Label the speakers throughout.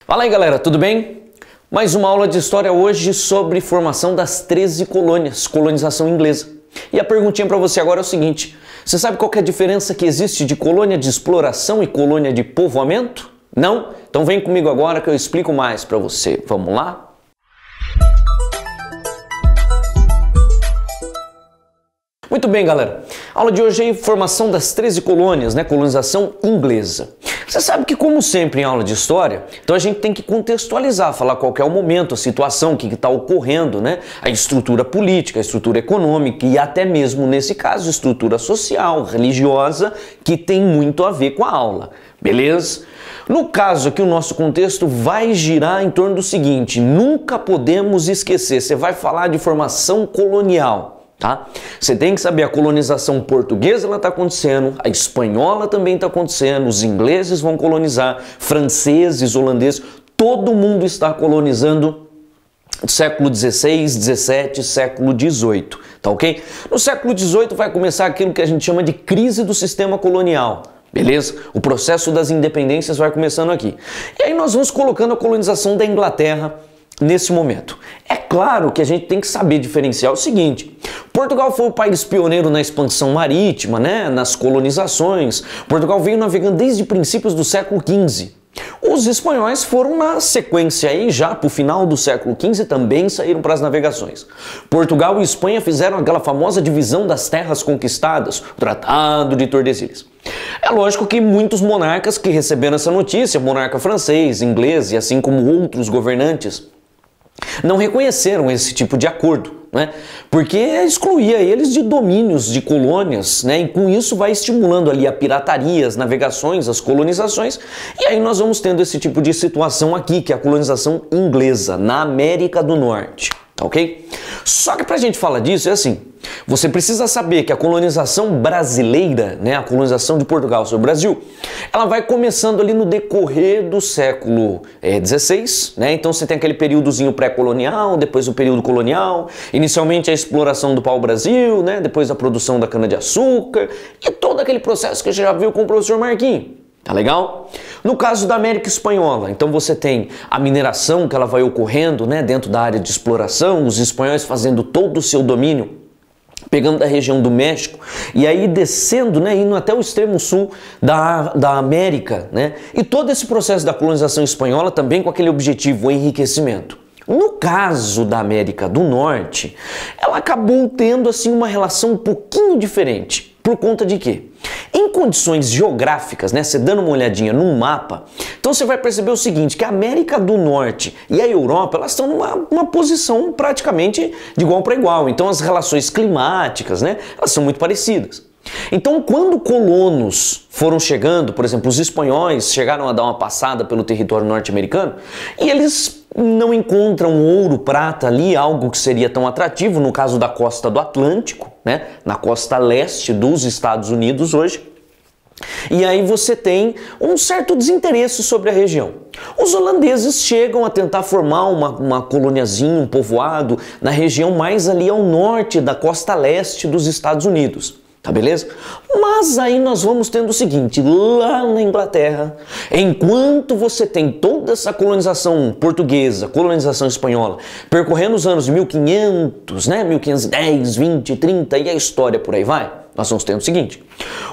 Speaker 1: Fala aí galera, tudo bem? Mais uma aula de história hoje sobre formação das 13 colônias, colonização inglesa. E a perguntinha para você agora é o seguinte: você sabe qual que é a diferença que existe de colônia de exploração e colônia de povoamento? Não? Então vem comigo agora que eu explico mais para você. Vamos lá? Muito bem, galera. A aula de hoje é formação das 13 colônias, colonização inglesa. Você sabe que, como sempre em aula de história, então a gente tem que contextualizar, falar qual que é o momento, a situação, o que está ocorrendo, a estrutura política, a estrutura econômica e até mesmo, nesse caso, estrutura social, religiosa, que tem muito a ver com a aula, beleza? No caso aqui, o nosso contexto vai girar em torno do seguinte: nunca podemos esquecer, você vai falar de formação colonial. Tá? Você tem que saber, a colonização portuguesa está acontecendo, a espanhola também está acontecendo, os ingleses vão colonizar, franceses, holandeses, todo mundo está colonizando século XVI, XVII, século XVIII, tá ok? No século XVIII vai começar aquilo que a gente chama de crise do sistema colonial. Beleza? O processo das independências vai começando aqui. E aí nós vamos colocando a colonização da Inglaterra nesse momento. É claro que a gente tem que saber diferenciar o seguinte: Portugal foi o país pioneiro na expansão marítima, nas colonizações. Portugal veio navegando desde princípios do século XV. Os espanhóis foram na sequência aí, já para o final do século XV, também saíram para as navegações. Portugal e Espanha fizeram aquela famosa divisão das terras conquistadas, o Tratado de Tordesilhas. É lógico que muitos monarcas que receberam essa notícia, monarca francês, inglês e assim como outros governantes, não reconheceram esse tipo de acordo, porque excluía eles de domínios, de colônias, e com isso vai estimulando ali a pirataria, as navegações, as colonizações, e aí nós vamos tendo esse tipo de situação aqui, que é a colonização inglesa, na América do Norte, tá ok? Só que pra gente falar disso é assim: você precisa saber que a colonização brasileira, a colonização de Portugal sobre o Brasil, ela vai começando ali no decorrer do século XVI, então você tem aquele períodozinho pré-colonial, depois o período colonial, inicialmente a exploração do pau-brasil, depois a produção da cana-de-açúcar e todo aquele processo que a gente já viu com o professor Marquinhos. Tá legal? No caso da América Espanhola, então você tem a mineração que ela vai ocorrendo, dentro da área de exploração, os espanhóis fazendo todo o seu domínio, pegando da região do México e aí descendo, indo até o extremo sul da América, e todo esse processo da colonização espanhola também com aquele objetivo, o enriquecimento. No caso da América do Norte, ela acabou tendo assim uma relação um pouquinho diferente. Por conta de quê? Em condições geográficas, você dando uma olhadinha num mapa, então você vai perceber o seguinte, que a América do Norte e a Europa, elas estão numa posição praticamente de igual para igual. Então as relações climáticas, elas são muito parecidas. Então quando colonos foram chegando, por exemplo, os espanhóis chegaram a dar uma passada pelo território norte-americano e eles não encontram ouro, prata ali, algo que seria tão atrativo, no caso da costa do Atlântico, na costa leste dos Estados Unidos hoje. E aí você tem um certo desinteresse sobre a região. Os holandeses chegam a tentar formar uma coloniazinha, um povoado, na região mais ali ao norte da costa leste dos Estados Unidos. Tá beleza? Mas aí nós vamos tendo o seguinte: lá na Inglaterra, enquanto você tem toda essa colonização portuguesa, colonização espanhola, percorrendo os anos de 1500, 1510, 20, 30 e a história por aí vai, nós vamos tendo o seguinte: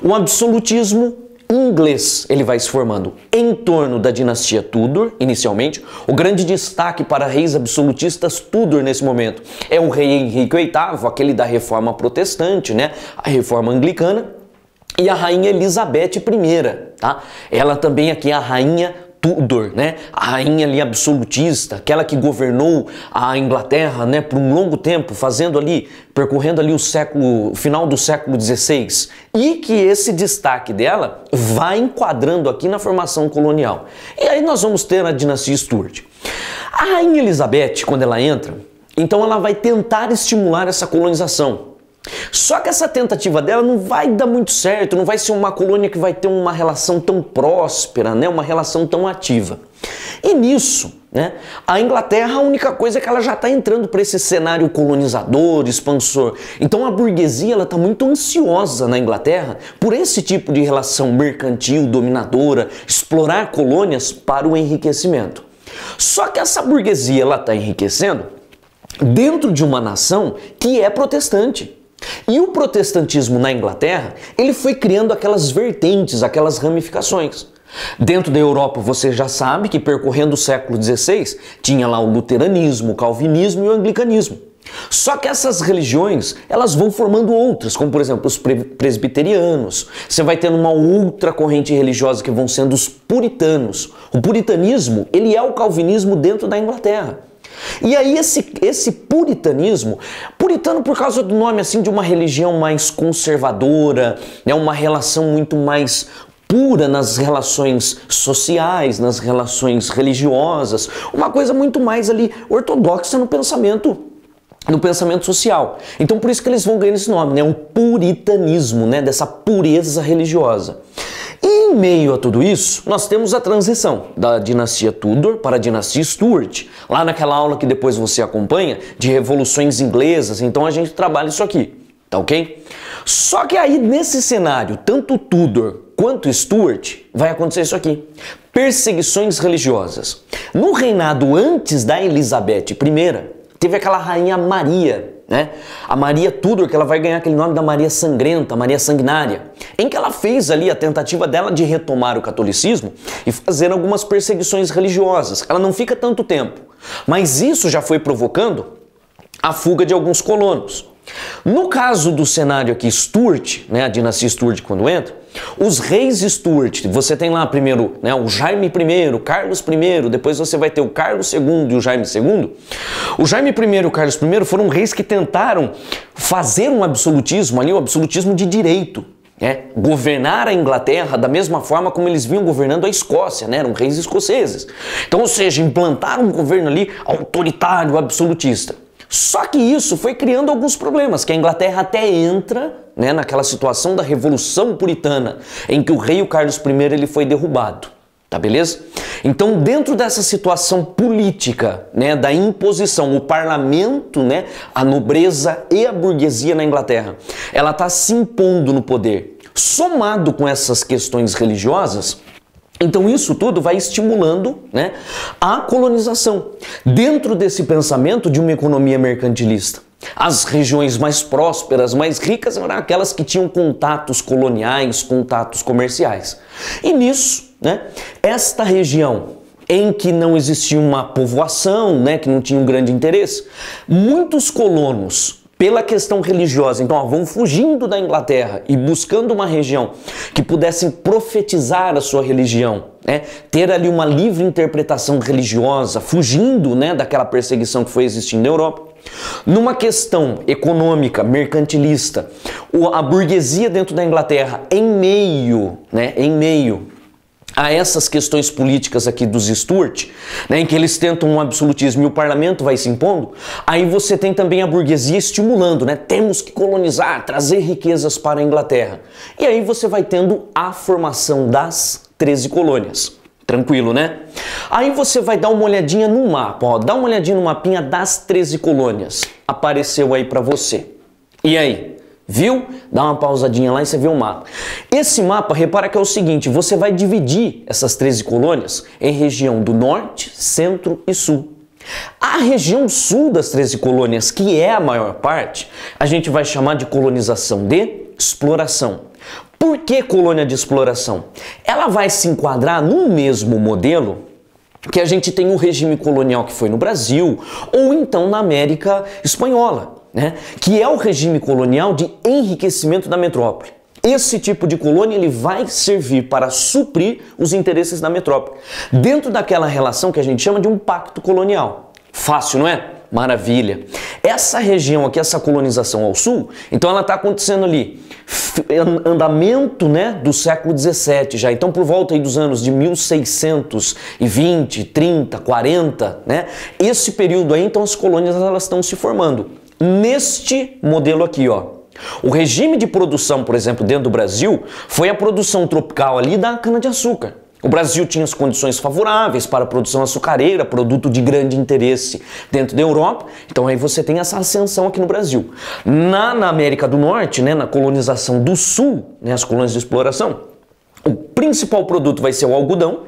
Speaker 1: o absolutismo inglês, ele vai se formando em torno da dinastia Tudor, inicialmente. O grande destaque para reis absolutistas Tudor nesse momento é o rei Henrique VIII, aquele da reforma protestante, a reforma anglicana, e a rainha Elizabeth I, tá? Ela também aqui é a rainha Tudor, a rainha ali absolutista, aquela que governou a Inglaterra, por um longo tempo, percorrendo ali o final do século XVI, e que esse destaque dela vai enquadrando aqui na formação colonial. E aí nós vamos ter a dinastia Stuart. A rainha Elizabeth, quando ela entra, então ela vai tentar estimular essa colonização. Só que essa tentativa dela não vai dar muito certo, não vai ser uma colônia que vai ter uma relação tão próspera, uma relação tão ativa. E nisso, a Inglaterra, a única coisa é que ela já está entrando para esse cenário colonizador, expansor. Então a burguesia está muito ansiosa na Inglaterra por esse tipo de relação mercantil, dominadora, explorar colônias para o enriquecimento. Só que essa burguesia ela está enriquecendo dentro de uma nação que é protestante. E o protestantismo na Inglaterra, ele foi criando aquelas vertentes, aquelas ramificações. Dentro da Europa, você já sabe que percorrendo o século XVI, tinha lá o luteranismo, o calvinismo e o anglicanismo. Só que essas religiões, elas vão formando outras, como por exemplo os presbiterianos. Você vai tendo uma outra corrente religiosa que vão sendo os puritanos. O puritanismo, ele é o calvinismo dentro da Inglaterra. E aí esse puritanismo, puritano por causa do nome assim de uma religião mais conservadora, né, uma relação muito mais pura nas relações sociais, nas relações religiosas, uma coisa muito mais ali ortodoxa no pensamento social. Então por isso que eles vão ganhando esse nome, né, um puritanismo, né, dessa pureza religiosa. E em meio a tudo isso, nós temos a transição da dinastia Tudor para a dinastia Stuart. Lá naquela aula que depois você acompanha, de revoluções inglesas, então a gente trabalha isso aqui, tá ok? Só que aí nesse cenário, tanto Tudor quanto Stuart, vai acontecer isso aqui. Perseguições religiosas. No reinado antes da Elizabeth I, teve aquela rainha Maria, né? A Maria Tudor, que ela vai ganhar aquele nome da Maria Sangrenta, Maria Sanguinária, em que ela fez ali a tentativa dela de retomar o catolicismo e fazer algumas perseguições religiosas. Ela não fica tanto tempo, mas isso já foi provocando a fuga de alguns colonos. No caso do cenário aqui Stuart, né, a dinastia Stuart quando entra, os reis Stuart, você tem lá primeiro, né, o Jaime I, o Carlos I, depois você vai ter o Carlos II e o Jaime II. O Jaime I e o Carlos I foram reis que tentaram fazer um absolutismo ali, um absolutismo de direito. Governar a Inglaterra da mesma forma como eles vinham governando a Escócia, né? Eram reis escoceses. Então, ou seja, implantaram um governo ali autoritário, absolutista. Só que isso foi criando alguns problemas, que a Inglaterra até entra, né, naquela situação da Revolução Puritana, em que o rei Carlos I ele foi derrubado. Tá beleza? Então, dentro dessa situação política, né, da imposição, o parlamento, né, a nobreza e a burguesia na Inglaterra, ela está se impondo no poder. Somado com essas questões religiosas, então isso tudo vai estimulando, né, a colonização. Dentro desse pensamento de uma economia mercantilista, as regiões mais prósperas, mais ricas, eram aquelas que tinham contatos coloniais, contatos comerciais. E nisso, né, esta região em que não existia uma povoação, né, que não tinha um grande interesse, muitos colonos, pela questão religiosa, então vão fugindo da Inglaterra e buscando uma região que pudessem profetizar a sua religião, né, ter ali uma livre interpretação religiosa, fugindo, né, daquela perseguição que foi existindo na Europa. Numa questão econômica, mercantilista, a burguesia dentro da Inglaterra, em meio a essas questões políticas aqui dos Stuart, né, em que eles tentam um absolutismo e o parlamento vai se impondo, aí você tem também a burguesia estimulando, né, temos que colonizar, trazer riquezas para a Inglaterra. E aí você vai tendo a formação das 13 colônias. Tranquilo, né? Aí você vai dar uma olhadinha no mapa, ó, dá uma olhadinha no mapinha das 13 colônias. Apareceu aí para você. E aí? Viu? Dá uma pausadinha lá e você vê o mapa. Esse mapa, repara que é o seguinte, você vai dividir essas 13 colônias em região do norte, centro e sul. A região sul das 13 colônias, que é a maior parte, a gente vai chamar de colonização de exploração. Por que colônia de exploração? Ela vai se enquadrar no mesmo modelo que a gente tem o regime colonial que foi no Brasil ou então na América Espanhola, né? Que é o regime colonial de enriquecimento da metrópole. Esse tipo de colônia ele vai servir para suprir os interesses da metrópole, dentro daquela relação que a gente chama de um pacto colonial. Fácil, não é? Maravilha. Essa região aqui, essa colonização ao sul, então ela está acontecendo ali, andamento, né, do século XVII já. Então por volta aí dos anos de 1620, 30, 40, né, esse período aí, então as colônias elas estão se formando. Neste modelo aqui, ó. O regime de produção, por exemplo, dentro do Brasil, foi a produção tropical ali da cana-de-açúcar. O Brasil tinha as condições favoráveis para a produção açucareira, produto de grande interesse dentro da Europa. Então aí você tem essa ascensão aqui no Brasil. Na América do Norte, né, na colonização do Sul, né, as colônias de exploração, O principal produto vai ser o algodão,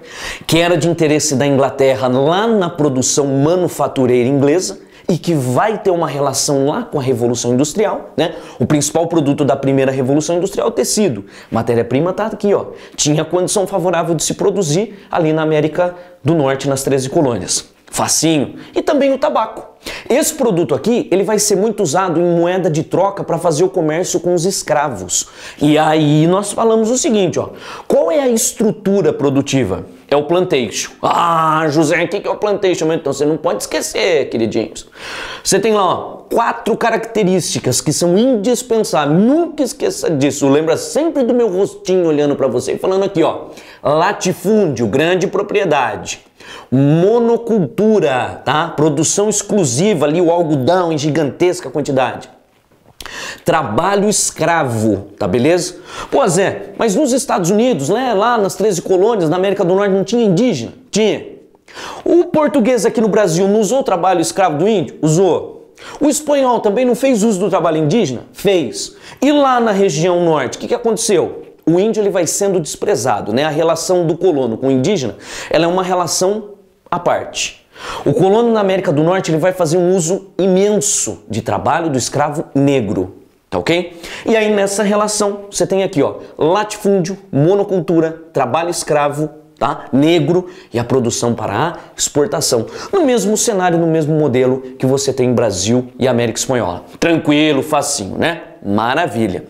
Speaker 1: que era de interesse da Inglaterra lá na produção manufatureira inglesa e que vai ter uma relação lá com a Revolução Industrial, né? O principal produto da primeira Revolução Industrial é o tecido. Matéria-prima tá aqui, ó. Tinha condição favorável de se produzir ali na América do Norte, nas 13 colônias. Facinho. E também o tabaco. Esse produto aqui, ele vai ser muito usado em moeda de troca para fazer o comércio com os escravos. E aí nós falamos o seguinte, ó. Qual é a estrutura produtiva? É o plantation. Ah, José, o que é o plantation? Então você não pode esquecer, queridinhos. Você tem lá, ó, 4 características que são indispensáveis. Nunca esqueça disso. Lembra sempre do meu rostinho olhando para você e falando aqui, ó. Latifúndio, grande propriedade. Monocultura, tá? Produção exclusiva ali, o algodão em gigantesca quantidade. Trabalho escravo, tá beleza? Pô, Zé, mas nos Estados Unidos, né, lá nas 13 colônias, na América do Norte, não tinha indígena? Tinha. O português aqui no Brasil não usou o trabalho escravo do índio? Usou. O espanhol também não fez uso do trabalho indígena? Fez. E lá na região norte, o que aconteceu? O índio ele vai sendo desprezado, né? A relação do colono com o indígena, ela é uma relação à parte. O colono na América do Norte ele vai fazer um uso imenso de trabalho do escravo negro, tá ok? E aí nessa relação você tem aqui, ó, latifúndio, monocultura, trabalho escravo, tá? Negro e a produção para a exportação. No mesmo cenário, no mesmo modelo que você tem em Brasil e América Espanhola. Tranquilo, facinho, né? Maravilha.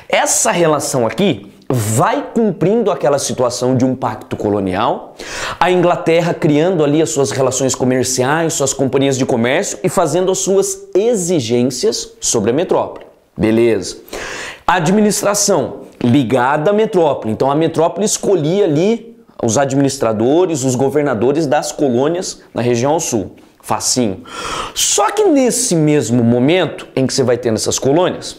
Speaker 1: Essa relação aqui vai cumprindo aquela situação de um pacto colonial, a Inglaterra criando ali as suas relações comerciais, suas companhias de comércio e fazendo as suas exigências sobre a metrópole. Beleza. A administração ligada à metrópole. Então a metrópole escolhia ali os administradores, os governadores das colônias na região ao sul. Facinho. Só que nesse mesmo momento em que você vai tendo essas colônias,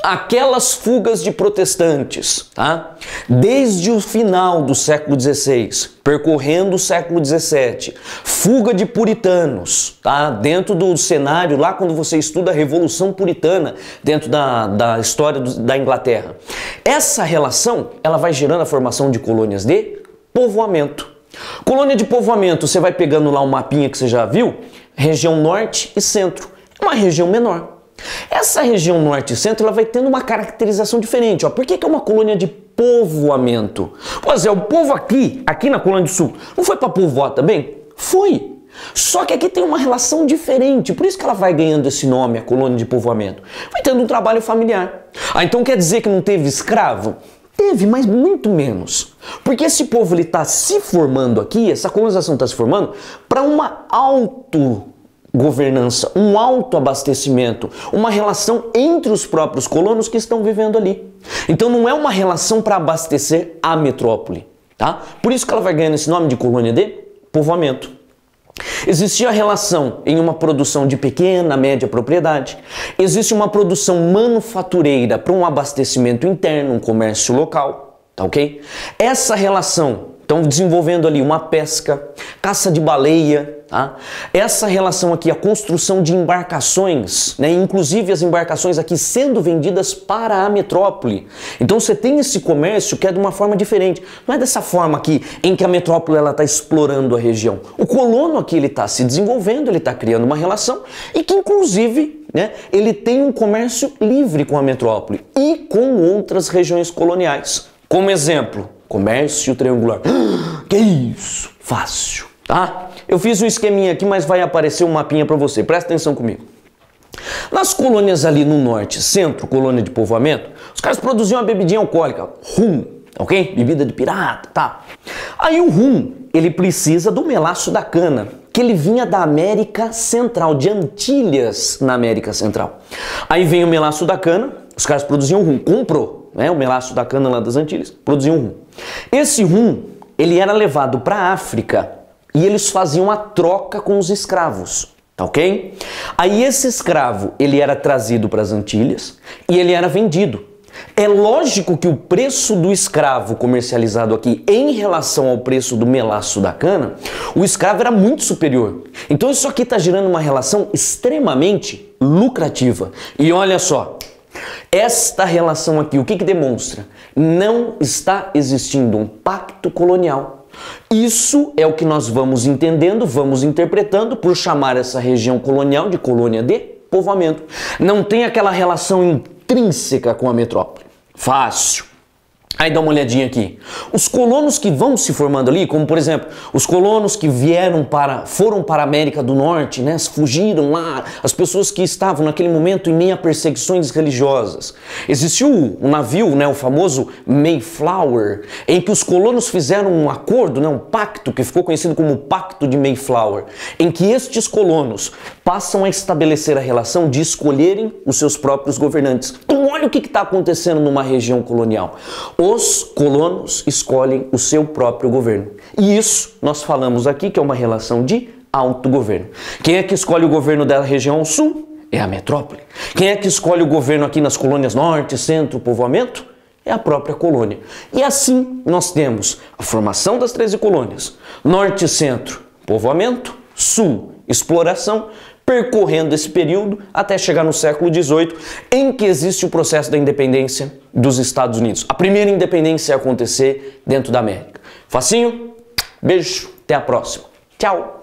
Speaker 1: aquelas fugas de protestantes, tá? Desde o final do século XVI, percorrendo o século XVII, fuga de puritanos, tá? Dentro do cenário, lá quando você estuda a Revolução Puritana, dentro da história da Inglaterra. Essa relação, ela vai gerando a formação de colônias de povoamento. Colônia de povoamento, você vai pegando lá um mapinha que você já viu, região norte e centro, é uma região menor. Essa região norte e centro ela vai tendo uma caracterização diferente. Ó. Por que é uma colônia de povoamento? Pois é, o povo aqui na colônia do sul, não foi para povoar também? Foi. Só que aqui tem uma relação diferente, por isso que ela vai ganhando esse nome, a colônia de povoamento. Vai tendo um trabalho familiar. Ah, então quer dizer que não teve escravo? Teve, mas muito menos. Porque esse povo está se formando aqui, essa colonização está se formando para uma autogovernança, um autoabastecimento, uma relação entre os próprios colonos que estão vivendo ali. Então não é uma relação para abastecer a metrópole, tá? Por isso que ela vai ganhando esse nome de colônia de povoamento. Existia a relação em uma produção de pequena, média propriedade. Existe uma produção manufatureira para um abastecimento interno, um comércio local, tá ok? Essa relação, então desenvolvendo ali uma pesca, caça de baleia, tá? Essa relação aqui, a construção de embarcações, né? Inclusive as embarcações aqui sendo vendidas para a metrópole. Então você tem esse comércio que é de uma forma diferente. Não é dessa forma aqui em que a metrópole ela está explorando a região. O colono aqui ele está se desenvolvendo, ele está criando uma relação e que inclusive, né, ele tem um comércio livre com a metrópole e com outras regiões coloniais. Como exemplo, comércio triangular. Que isso? Fácil, tá? Eu fiz um esqueminha aqui, mas vai aparecer um mapinha para você. Presta atenção comigo. Nas colônias ali no norte, centro, colônia de povoamento, os caras produziam uma bebidinha alcoólica, rum, ok? Bebida de pirata, tá? Aí o rum, ele precisa do melaço da cana, que ele vinha da América Central, de Antilhas na América Central. Aí vem o melaço da cana, os caras produziam rum, comprou, né? O melaço da cana lá das Antilhas, produziam rum. Esse rum, ele era levado para a África e eles faziam a troca com os escravos, tá ok? Aí esse escravo, ele era trazido para as Antilhas e ele era vendido. É lógico que o preço do escravo comercializado aqui em relação ao preço do melaço da cana, o escravo era muito superior. Então isso aqui está gerando uma relação extremamente lucrativa. E olha só, esta relação aqui, o que demonstra? Não está existindo um pacto colonial. Isso é o que nós vamos entendendo, vamos interpretando por chamar essa região colonial de colônia de povoamento. Não tem aquela relação intrínseca com a metrópole. Fácil. Aí dá uma olhadinha aqui. Os colonos que vão se formando ali, como por exemplo, os colonos que foram para a América do Norte, né, fugiram lá, as pessoas que estavam naquele momento em meio a perseguições religiosas. Existiu um navio, né, o famoso Mayflower, em que os colonos fizeram um acordo, né, um pacto que ficou conhecido como o Pacto de Mayflower, em que estes colonos passam a estabelecer a relação de escolherem os seus próprios governantes. Então olha o que está acontecendo numa região colonial. Os colonos escolhem o seu próprio governo. E isso nós falamos aqui que é uma relação de autogoverno. Quem é que escolhe o governo da região sul? É a metrópole. Quem é que escolhe o governo aqui nas colônias norte, centro, povoamento? É a própria colônia. E assim nós temos a formação das 13 colônias. Norte e centro, povoamento. Sul, exploração. Percorrendo esse período até chegar no século XVIII, em que existe o processo da independência dos Estados Unidos. A primeira independência a acontecer dentro da América. Facinho? Beijo, até a próxima. Tchau!